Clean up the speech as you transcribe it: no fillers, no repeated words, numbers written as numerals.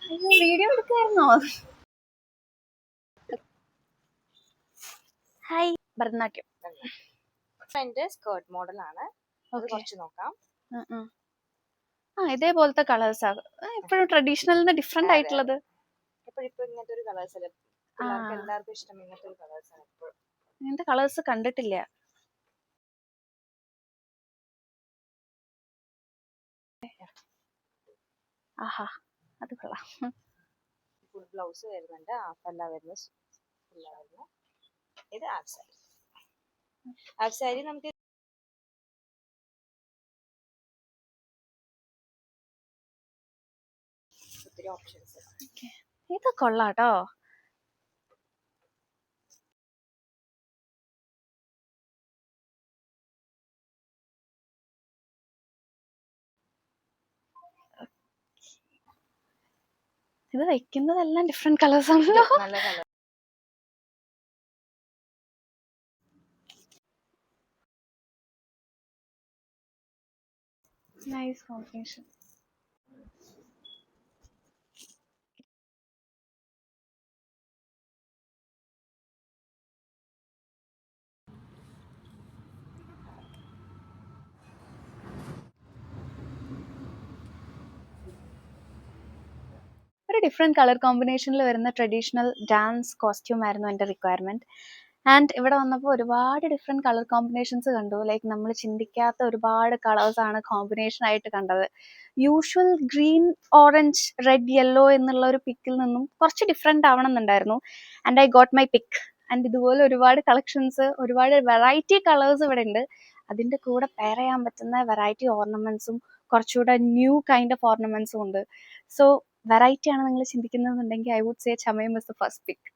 അയ്യോ, video എടുക്കായിരുന്നോ? Hi, Bharatanatyam. എന്റെ skirt മോഡലാണ്. അത് കുറച്ച് നോക്കാം. ഇതേപോലത്തെ കളേഴ്സാ എപ്പോഴും ട്രഡീഷണലിന് ഡിഫറെന്റ് ആയിട്ടുള്ളത്. ഇപ്പൊ ഇങ്ങനത്തെ ഒരു കളേഴ്സ് അല്ലേ പിള്ളേർക്ക് എല്ലാവർക്കും ഇഷ്ടം. ഇങ്ങനത്തെ ഒരു കളേഴ്സ് ആണ് എപ്പോഴും. ഇങ്ങനത്തെ കളേഴ്സ് കണ്ടിട്ടില്ല. ആഹാ, അത് കൊള്ളാം. ഫുൾ ബ്ലൗസ് വരുന്നുണ്ട്, ഹാഫ് അല്ല വരുന്നത്. ഇത് ഹാഫ് സാരി. ഹാഫ് സാരി നമുക്ക് ഒത്തിരി ഓപ്ഷൻസ്. ഇത് കൊള്ളാട്ടോ. ഇത് വെക്കുന്നതെല്ലാം ഡിഫറെന്റ് കളേഴ്സ് ആണല്ലോ. നല്ല കളർ. Nice combination. ഒരു ഡിഫറെന്റ് കളർ കോമ്പിനേഷനിൽ വരുന്ന ട്രഡീഷണൽ ഡാൻസ് കോസ്റ്റ്യൂം ആയിരുന്നു എൻ്റെ റിക്വയർമെന്റ്. ആൻഡ് ഇവിടെ വന്നപ്പോൾ ഒരുപാട് ഡിഫറെന്റ് കളർ കോമ്പിനേഷൻസ് കണ്ടു. ലൈക്ക് നമ്മൾ ചിന്തിക്കാത്ത ഒരുപാട് കളേഴ്സ് ആണ് കോമ്പിനേഷൻ ആയിട്ട് കണ്ടത്. Usual green, orange, red, yellow എന്നുള്ള ഒരു പിക്കിൽ നിന്നും കുറച്ച് ഡിഫറെന്റ് ആവണം എന്നുണ്ടായിരുന്നു. And I got my pick. And ഇതുപോലെ ഒരുപാട് കളക്ഷൻസ്, ഒരുപാട് വെറൈറ്റി കളേഴ്സ് ഇവിടെ ഉണ്ട്. അതിൻ്റെ കൂടെ പെയർ ചെയ്യാൻ പറ്റുന്ന വെറൈറ്റി ഓർണമെന്റ്സും കുറച്ചുകൂടെ ന്യൂ കൈൻഡ് ഓഫ് ഓർണമെന്റ്സും ഉണ്ട്. സോ വെറൈറ്റി ആണ് നിങ്ങൾ ചിന്തിക്കുന്നതെന്നുണ്ടെങ്കിൽ I would say Chamayam is the first pick.